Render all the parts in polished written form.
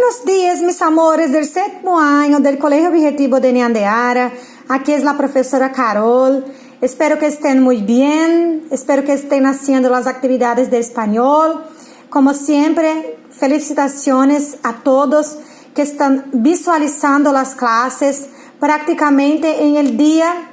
Buenos días, mis amores del 7º año del Colegio Objetivo de Neandeara. Aquí es la profesora Carol. Espero que estén muy bien. Espero que estén haciendo las actividades de español. Como siempre, felicitaciones a todos que están visualizando las clases prácticamente en el día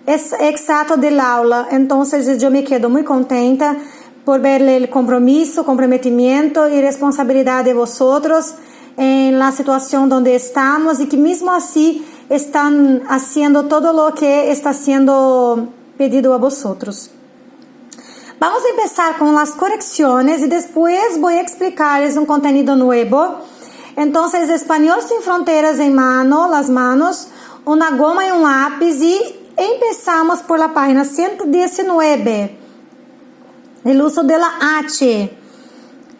exacto del aula. Entonces, yo me quedo muy contenta por ver el comprometimiento y responsabilidad de vosotros en la situación donde estamos y que mismo así están haciendo todo lo que está siendo pedido a vosotros. Vamos a empezar con las correcciones y después voy a explicarles un contenido nuevo. Entonces, Español sin fronteras en mano, las manos, una goma y un lápiz y empezamos por la página 119. El uso de la H,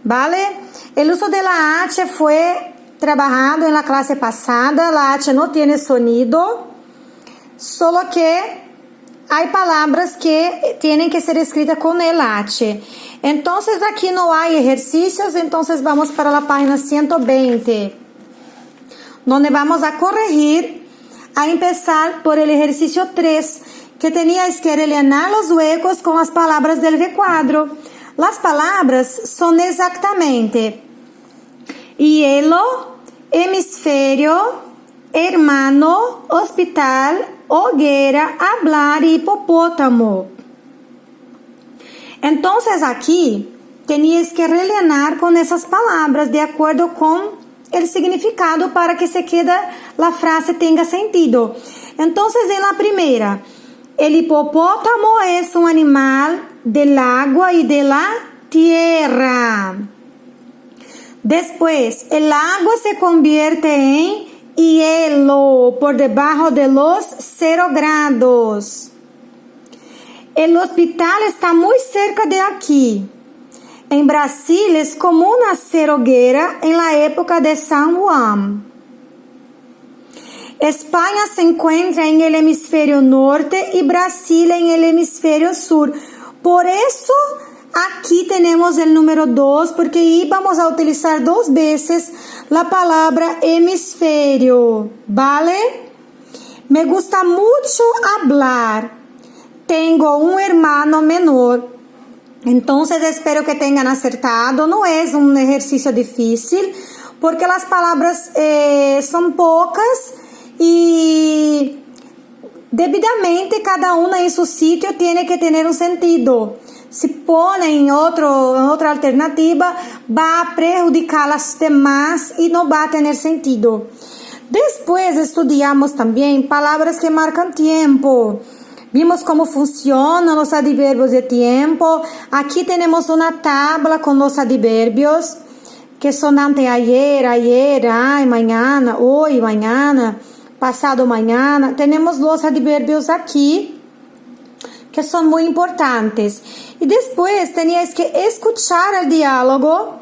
¿vale? El uso de la H fue trabajado en la clase pasada. La H no tiene sonido, solo que hay palabras que tienen que ser escritas con el H. Entonces, aquí no hay ejercicios, entonces vamos para la página 120, donde vamos a corregir, a empezar por el ejercicio 3, que tenías que rellenar los huecos con las palabras del recuadro. Las palabras son exactamente hielo, hemisferio, hermano, hospital, hoguera, hablar y hipopótamo. Entonces aquí tenías que rellenar con esas palabras de acuerdo con el significado para que la frase tenga sentido. Entonces, en la primera, el hipopótamo es un animal del agua y de la tierra. Después, el agua se convierte en hielo por debajo de los 0 grados. El hospital está muy cerca de aquí. En Brasil es común hacer hoguera en la época de San Juan. España se encuentra en el hemisferio norte y Brasil en el hemisferio sur. Por eso aquí tenemos el número 2, porque íbamos a utilizar 2 veces la palabra hemisferio, ¿vale? Me gusta mucho hablar. Tengo un hermano menor. Entonces espero que tengan acertado. No es un ejercicio difícil, porque las palabras son pocas y debidamente cada una en su sitio tiene que tener un sentido. Si ponen otra alternativa, va a perjudicar las demás y no va a tener sentido. Después estudiamos también palabras que marcan tiempo. Vimos cómo funcionan los adverbios de tiempo. Aquí tenemos una tabla con los adverbios que son anteayer, ayer, ay, mañana, hoy, mañana, pasado mañana. Tenemos los adverbios aquí que son muy importantes. Y después tenías que escuchar el diálogo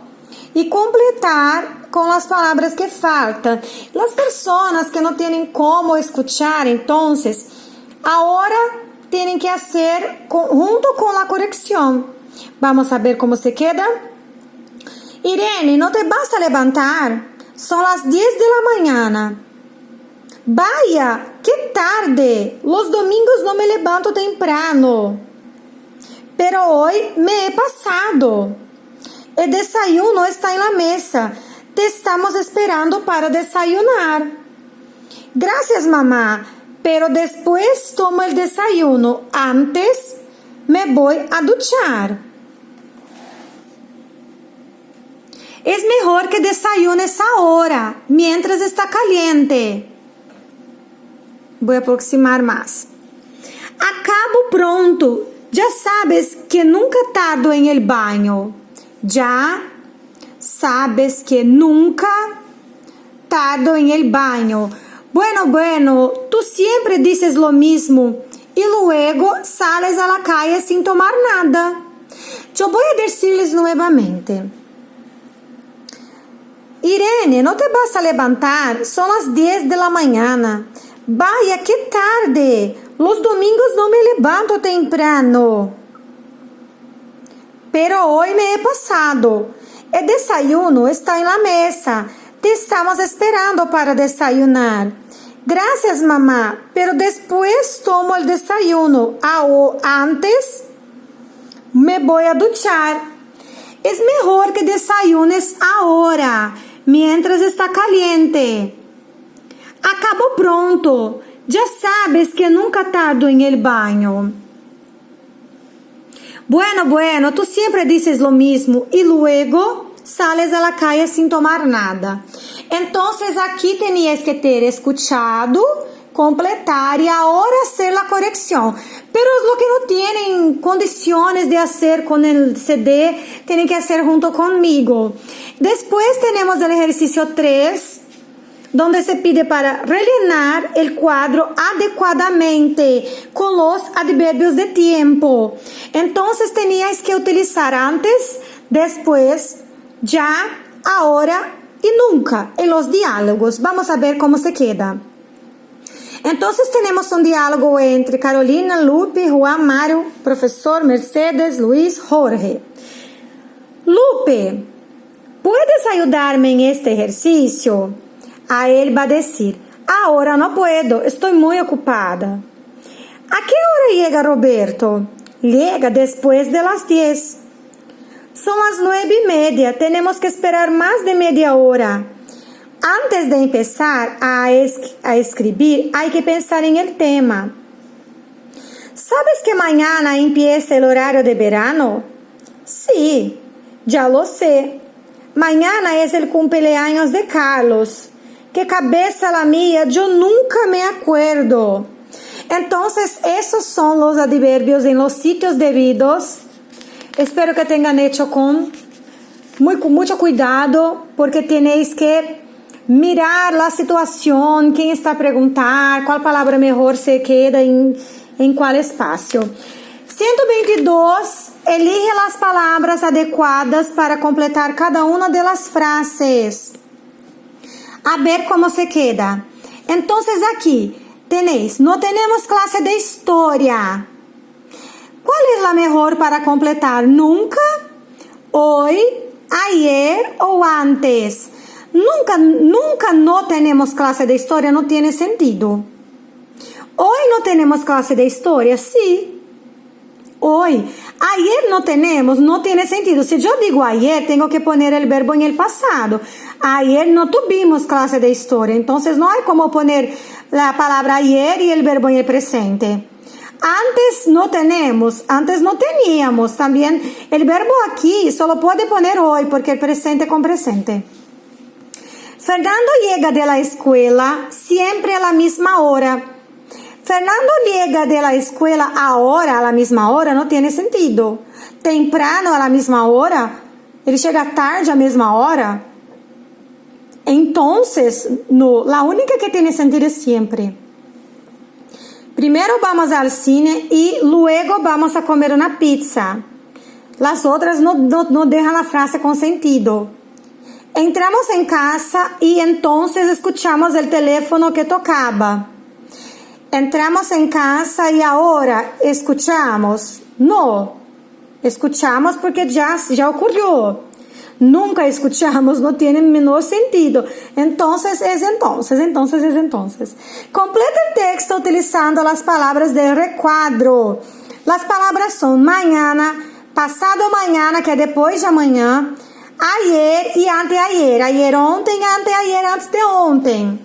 y completar con las palabras que faltan. Las personas que no tienen cómo escuchar, entonces, ahora tienen que hacer junto con la corrección. Vamos a ver cómo se queda. Irene, ¿no te vas a levantar? Son las 10 de la mañana. Vaya, qué tarde. Los domingos no me levanto temprano. Pero hoy me he pasado. El desayuno está en la mesa. Te estamos esperando para desayunar. Gracias, mamá. Pero después tomo el desayuno. Antes me voy a duchar. Es mejor que desayunes ahora, mientras está caliente. Voy a aproximar más. Acabo pronto. Ya sabes que nunca tardo en el baño. Ya sabes que nunca tardo en el baño. Bueno, tú siempre dices lo mismo y luego sales a la calle sin tomar nada. Yo voy a decirles nuevamente. Irene, ¿no te vas a levantar? Son las 10 de la mañana. Vaya, qué tarde. Los domingos no me levanto temprano. Pero hoy me he pasado. El desayuno está en la mesa. te estamos esperando para desayunar. Gracias, mamá, pero después tomo el desayuno. Antes me voy a duchar. Es mejor que desayunes ahora, mientras está caliente. Acabo pronto. Ya sabes que nunca tardo en el baño. Bueno, tú siempre dices lo mismo y luego sales a la calle sin tomar nada. Entonces aquí tenías que ter escuchado, completar y ahora hacer la corrección. Pero lo que no tienen condiciones de hacer con el CD, tienen que hacer junto conmigo. Después tenemos el ejercicio 3, donde se pide para rellenar el cuadro adecuadamente con los adverbios de tiempo. Entonces teníais que utilizar antes, después, ya, ahora y nunca en los diálogos. Vamos a ver cómo se queda. Entonces tenemos un diálogo entre Carolina, Lupe, Juan, Mario, profesor, Mercedes, Luis, Jorge. Lupe, ¿puedes ayudarme en este ejercicio? A él va a decir, ahora no puedo, estoy muy ocupada. ¿A qué hora llega Roberto? Llega después de las 10. Son las 9:30, tenemos que esperar más de media hora. Antes de empezar a escribir, hay que pensar en el tema. ¿Sabes que mañana empieza el horario de verano? Sí, ya lo sé. Mañana es el cumpleaños de Carlos. ¡Qué cabeza la mía! Yo nunca me acuerdo. Entonces, esos son los adverbios en los sitios debidos. Espero que tengan hecho con mucho cuidado, porque tenéis que mirar la situación, quién está a preguntar, cuál palabra mejor se queda en cuál espacio. 122. Elige las palabras adecuadas para completar cada una de las frases. A ver cómo se queda. Entonces aquí tenéis, no tenemos clase de historia. ¿Cuál es la mejor para completar? ¿Nunca? ¿Hoy? ¿Ayer? ¿O antes? Nunca no tenemos clase de historia, no tiene sentido. ¿Hoy no tenemos clase de historia? Sí. Hoy. Ayer no tenemos, no tiene sentido. Si yo digo ayer, tengo que poner el verbo en el pasado. Ayer no tuvimos clase de historia, entonces no hay como poner la palabra ayer y el verbo en el presente. Antes no tenemos, antes no teníamos. También el verbo aquí solo puede poner hoy porque el presente con presente. Fernando llega de la escuela siempre a la misma hora. Fernando llega de la escuela ahora a la misma hora, no tiene sentido. Temprano a la misma hora, ele chega tarde a misma hora. Entonces, no, la única que tiene sentido es siempre. Primero vamos al cine y luego vamos a comer una pizza. Las otras no dejan la frase con sentido. Entramos en casa y entonces escuchamos el teléfono que tocaba. Entramos en casa y ahora escuchamos. No, escuchamos porque ya ocurrió. Nunca escuchamos, no tiene menor sentido. Entonces es entonces. Completa el texto utilizando las palabras del recuadro. Las palabras son mañana, pasado mañana, que es después de amanhã, ayer y anteayer. Ayer ontem, anteayer antes de ontem.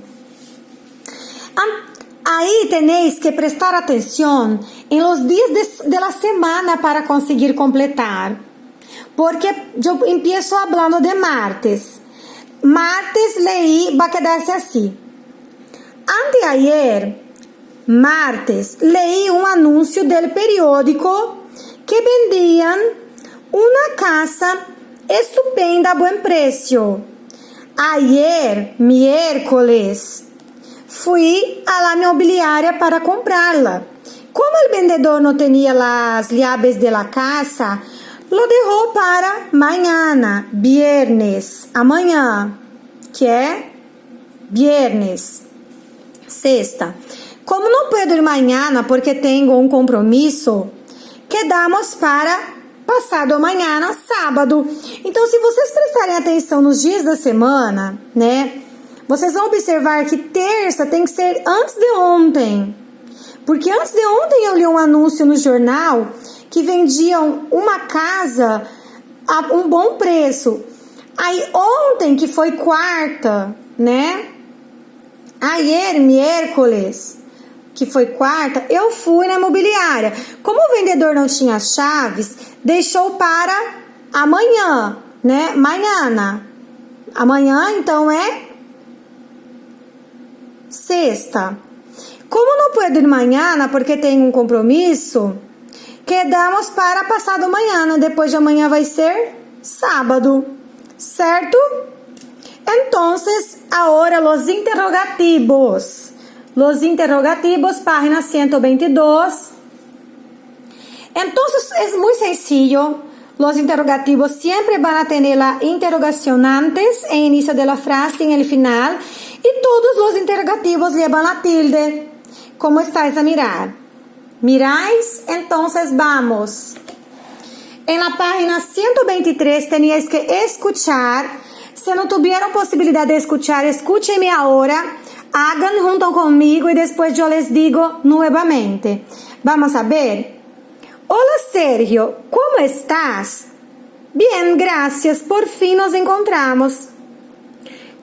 Ahí tenéis que prestar atención en los días de la semana para conseguir completar. Porque yo empiezo hablando de martes. Martes leí, va a quedarse así. Anteayer, martes, leí un anuncio del periódico que vendían una casa estupenda a buen precio. Ayer, miércoles, fui a la inmobiliaria para comprarla. Como el vendedor no tenía las llaves de la casa, lo dejó para mañana, viernes, amanhã, que é viernes, sexta. Como no puedo ir mañana porque tengo un compromiso, quedamos para Passado amanhã, sábado. Então, se vocês prestarem atenção nos dias da semana, né? Vocês vão observar que terça tem que ser antes de ontem. Porque antes de ontem eu li um anúncio no jornal que vendiam uma casa a um bom preço. Aí ontem, que foi quarta, né? Ayer, miércoles, que foi quarta, eu fui na imobiliária. Como o vendedor não tinha chaves, deixou para amanhã, né? Amanhã, então, é sexta. Como não puedo ir amanhã, porque tenho um compromisso, quedamos para passado amanhã. Depois de amanhã vai ser sábado, certo? Entonces, ahora los interrogativos. Los interrogativos, página 122. Entonces, es muy sencillo. Los interrogativos siempre van a tener la interrogación antes, en inicio de la frase, en el final. Y todos los interrogativos llevan la tilde. ¿Cómo estáis a mirar? ¿Miráis? Entonces, vamos. En la página 123 teníais que escuchar. Si no tuvieron posibilidad de escuchar, escúchenme ahora. Hagan junto conmigo y después yo les digo nuevamente. Vamos a ver. Hola Sergio, ¿cómo estás? Bien, gracias. Por fin nos encontramos.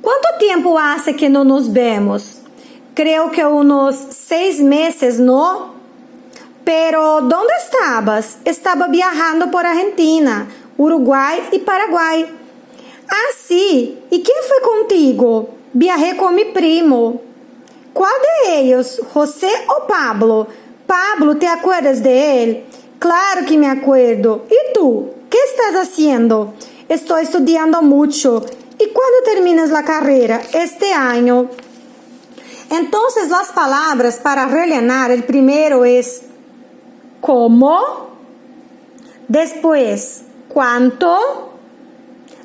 ¿Cuánto tiempo hace que no nos vemos? Creo que unos 6 meses, ¿no? Pero, ¿dónde estabas? Estaba viajando por Argentina, Uruguay y Paraguay. Ah, sí. ¿Y quién fue contigo? Viajé con mi primo. ¿Cuál de ellos? ¿José o Pablo? Pablo, ¿te acuerdas de él? Claro que me acuerdo. ¿Y tú? ¿Qué estás haciendo? Estoy estudiando mucho. ¿Y cuándo terminas la carrera? Este año. Entonces, las palabras para rellenar, el primero es ¿cómo? Después, ¿cuánto?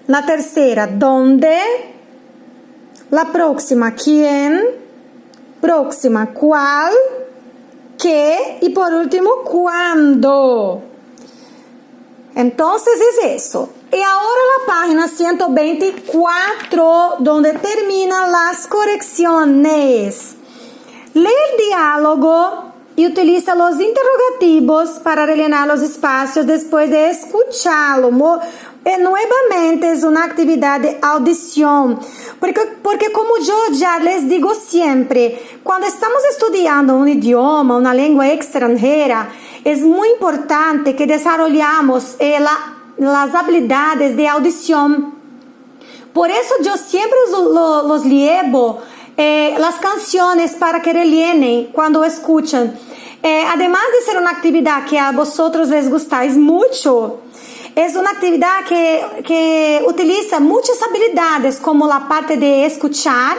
La tercera, ¿dónde? La próxima, ¿quién? Próxima, ¿cuál? ¿Qué? Y por último, ¿cuándo? Entonces es eso. Y ahora la página 124, donde terminan las correcciones. Lee el diálogo y utiliza los interrogativos para rellenar los espacios después de escucharlo. Nuevamente es una actividad de audición, porque como yo ya les digo siempre, cuando estamos estudiando un idioma, una lengua extranjera, es muy importante que desarrollamos las habilidades de audición. Por eso yo siempre los llevo las canciones para que rellenen cuando escuchan. Además de ser una actividad que a vosotros les gustáis mucho, es una actividad que utiliza muchas habilidades, como la parte de escuchar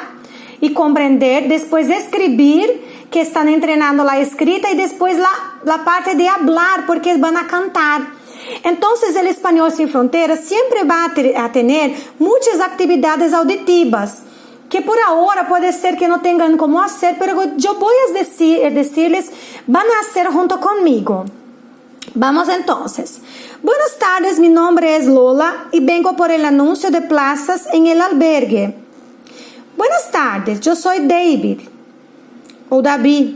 y comprender, después de escribir, que están entrenando la escrita, y después la parte de hablar, porque van a cantar. Entonces, el Español Sin Fronteras siempre va a tener muchas actividades auditivas, que por ahora puede ser que no tengan cómo hacer, pero yo voy a decirles, van a hacer junto conmigo. Vamos entonces. Buenas tardes, mi nombre es Lola y vengo por el anuncio de plazas en el albergue. Buenas tardes, yo soy David o David.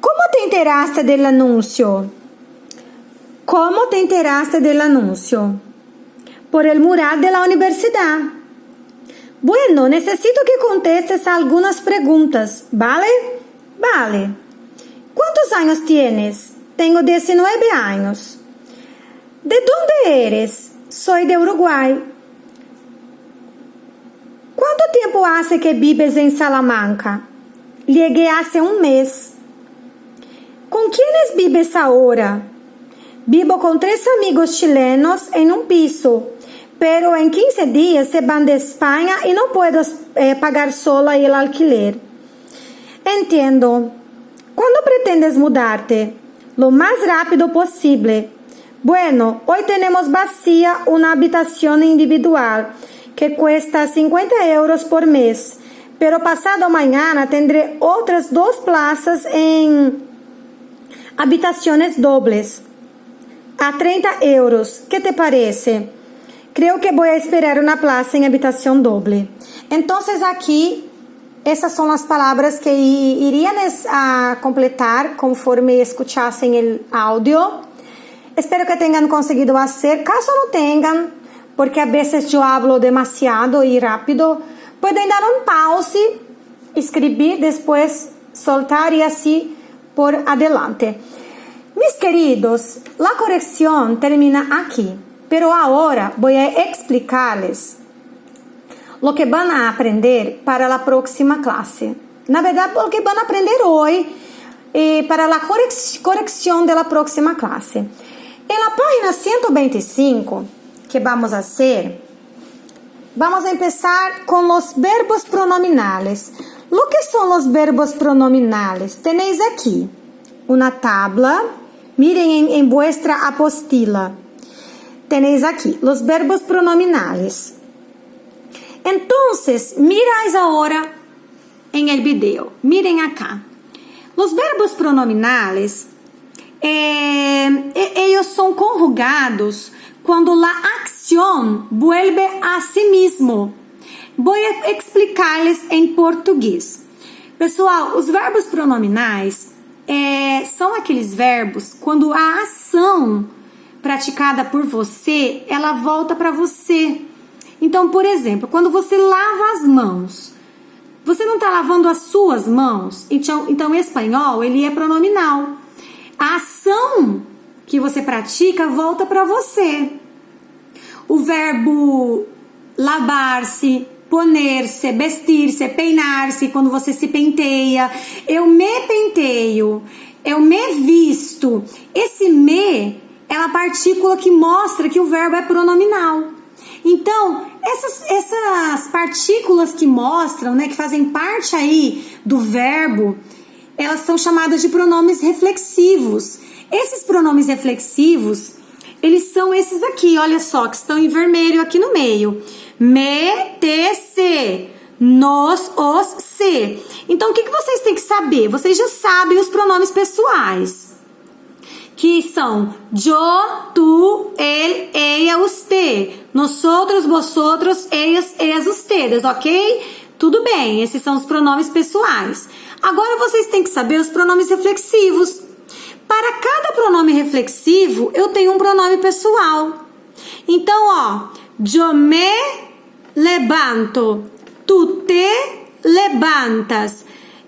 ¿Cómo te enteraste del anuncio? ¿Cómo te enteraste del anuncio? Por el mural de la universidad. Bueno, necesito que contestes algunas preguntas, ¿vale? Vale. ¿Cuántos años tienes? Tengo 19 años. ¿De dónde eres? Soy de Uruguay. ¿Cuánto tiempo hace que vives en Salamanca? Llegué hace un mes. ¿Con quiénes vives ahora? Vivo con 3 amigos chilenos en un piso, pero en 15 días se van de España y no puedo pagar sola el alquiler. Entiendo. ¿Cuándo pretendes mudarte? Lo más rápido posible. Bueno, hoy tenemos vacía una habitación individual que cuesta 50 euros por mes, pero pasado mañana tendré otras 2 plazas en habitaciones dobles. a 30 euros. ¿Qué te parece? Creo que voy a esperar una plaza en habitación doble. Entonces aquí, essas são as palavras que iriam a completar conforme escuchassem o áudio. Espero que tenham conseguido fazer. Caso não tenham, porque a vezes eu hablo demasiado e rápido, podem dar um pause, escrever, depois soltar e assim por adelante. Mis queridos, a correção termina aqui, pero agora vou explicar-les lo que van a aprender para la próxima clase. Na verdade, lo que van a aprender hoy para la corrección de la próxima clase. En la página 125, que vamos a hacer, vamos a empezar con los verbos pronominales. Lo que son los verbos pronominales? Tenéis aquí una tabla. Miren en vuestra apostila. Tenéis aquí los verbos pronominales. Entonces, miráis ahora en el video. Miren acá. Los verbos pronominales, ellos son conjugados cuando la acción vuelve a sí mismo. Voy a explicar-les em português. Pessoal, os verbos pronominais são aqueles verbos quando a ação praticada por você, ela volta para você. Então, por exemplo, quando você lava as mãos, você não está lavando as suas mãos? Então, em espanhol, ele é pronominal. A ação que você pratica volta para você. O verbo lavar-se, poner-se, vestir-se, peinar-se, quando você se penteia. Eu me penteio, eu me visto. Esse me é uma partícula que mostra que o verbo é pronominal. Então, essas partículas que mostram, né, que fazem parte aí do verbo, elas são chamadas de pronomes reflexivos. Esses pronomes reflexivos, eles são esses aqui, olha só, que estão em vermelho aqui no meio. Me, te, se, nos, os, se. Então, o que vocês têm que saber? Vocês já sabem os pronomes pessoais, que são yo, tu, él, ella, usted, nosotros, vosotros, ellos, ellas, ustedes, ok? Tudo bem, esses são os pronomes pessoais. Agora vocês têm que saber os pronomes reflexivos. Para cada pronome reflexivo, eu tenho um pronome pessoal. Então, ó, yo me levanto, tu te levantas,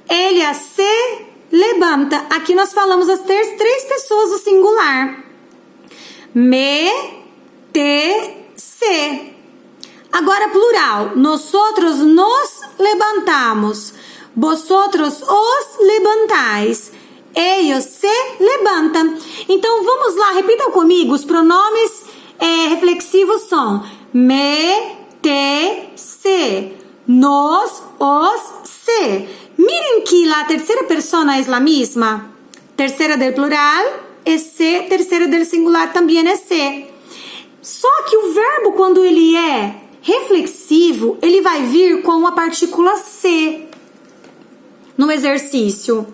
ella se levanta. Aqui nós falamos as três pessoas do singular. Me, te, se. Agora plural. Nosotros nos levantamos. Vosotros os levantais. Ellos se levantam. Então vamos lá, repitam comigo. Os pronomes reflexivos são me, te, se. Nos, os, se. Miren que la tercera persona es la misma. Tercera del plural es se, tercera del singular também é se. Só que o verbo, quando ele é reflexivo, ele vai vir com a partícula se no exercício.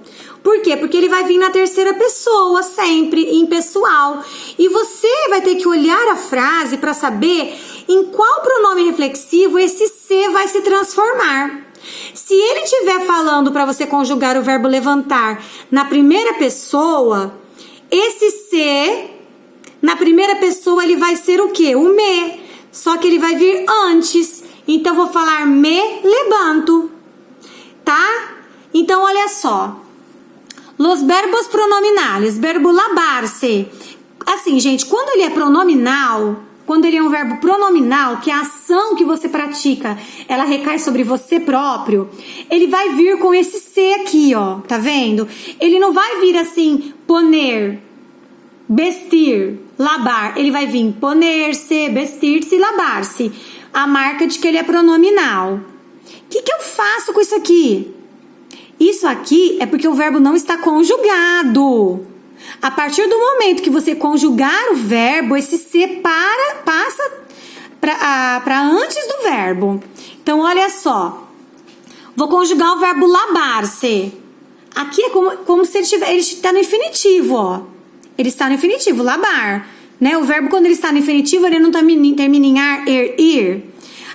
Por quê? Porque ele vai vir na terceira pessoa, sempre, em pessoal. E você vai ter que olhar a frase para saber em qual pronome reflexivo esse se vai se transformar. Se ele estiver falando para você conjugar o verbo levantar na primeira pessoa, esse se, na primeira pessoa, ele vai ser o quê? O me. Só que ele vai vir antes. Então, eu vou falar me levanto. Tá? Então, olha só. Los verbos pronominales. Verbo lavar-se. Assim, gente, quando ele é pronominal, quando ele é um verbo pronominal, que a ação que você pratica, ela recai sobre você próprio, ele vai vir com esse se aqui, ó. Tá vendo? Ele não vai vir assim, poner, vestir, lavar. Ele vai vir poner-se, vestir-se e lavar-se. A marca de que ele é pronominal. O que eu faço com isso aqui? Isso aqui é porque o verbo não está conjugado. A partir do momento que você conjugar o verbo, esse se passa para antes do verbo. Então, olha só. Vou conjugar o verbo lavar-se. Aqui é como se ele está no infinitivo, ó. Ele está no infinitivo, lavar. né? O verbo, quando ele está no infinitivo, ele não termina em ar, ir.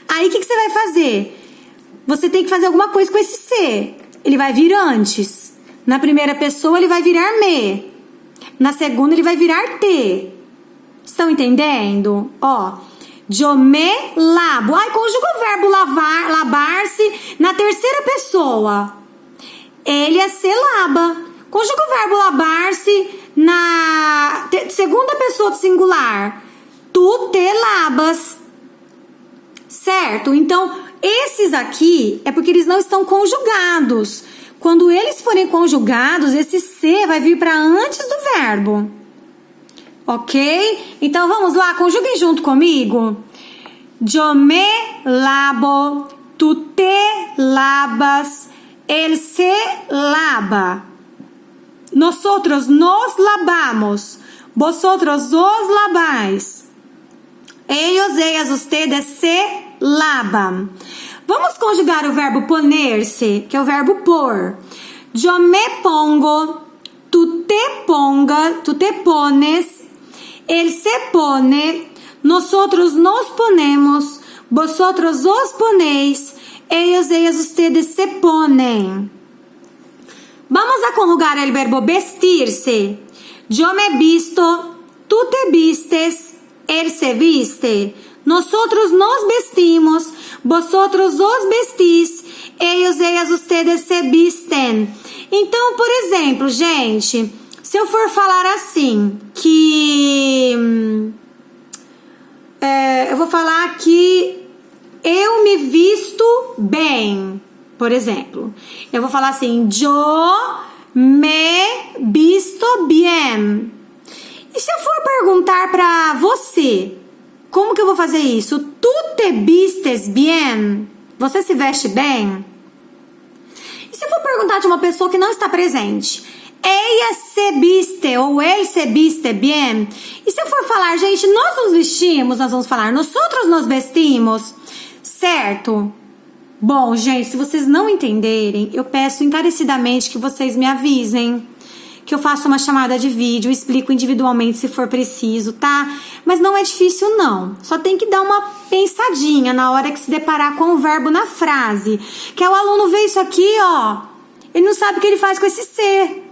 Aí, o que você vai fazer? Você tem que fazer alguma coisa com esse C. Ele vai vir antes. Na primeira pessoa, ele vai virar me. Na segunda, ele vai virar te. Estão entendendo? Ó, yo me lavo. Ai, conjuga o verbo lavar, lavar-se na terceira pessoa. Ele se lava. Conjuga o verbo lavar-se na segunda pessoa do singular. Tu te lavas. Certo? Então, esses aqui é porque eles não estão conjugados. Quando eles forem conjugados, esse se vai vir para antes do verbo. Ok? Então, vamos lá, conjuguem junto comigo. Yo me lavo, tu te lavas, él se lava. Nosotros nos lavamos, vosotros os lavais. Ellos, ellas, ustedes se lavam. Vamos conjugar o verbo poner-se, que é o verbo pôr. Yo me pongo, tu te pones, él se pone, nosotros nos ponemos, vosotros os ponéis, ellos, ellas, ustedes se ponen. Vamos a conjugar el verbo vestir-se. Yo me visto, tú te vistes, él se viste. Nosotros nos vestimos, vosotros os vestís, ellos, ellas, ustedes se visten. Então, por exemplo, gente, se eu for falar assim, que eu vou falar que eu me visto bem, por exemplo. Eu vou falar assim, yo me visto bien. E se eu for perguntar para você, como que eu vou fazer isso? Tu te vistes bien? Você se veste bem? E se eu for perguntar de uma pessoa que não está presente? Ella se viste ou él se viste bien? E se eu for falar, gente, nós nos vestimos, nós vamos falar, nosotros nos vestimos, certo? Bom, gente, se vocês não entenderem, eu peço encarecidamente que vocês me avisem, que eu faça uma chamada de vídeo, explico individualmente se for preciso, tá? Mas não é difícil, não. Só tem que dar uma pensadinha na hora que se deparar com o verbo na frase. Que é o aluno vê isso aqui, ó, ele não sabe o que ele faz com esse ser.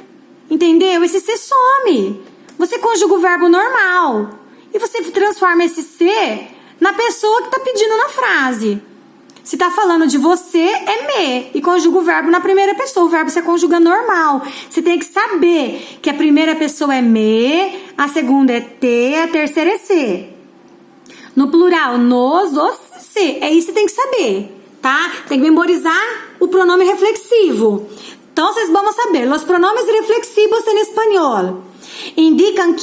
Entendeu? Esse ser some. Você conjuga o verbo normal. E você transforma esse ser na pessoa que tá pedindo na frase. Se tá falando de você, é me. E conjuga o verbo na primeira pessoa. O verbo você conjuga normal. Você tem que saber que a primeira pessoa é me, a segunda é te, a terceira é se. No plural, nos, os, se. É isso que você tem que saber, tá? Tem que memorizar o pronome reflexivo. Entonces vamos a ver, los pronombres reflexivos en español indican quién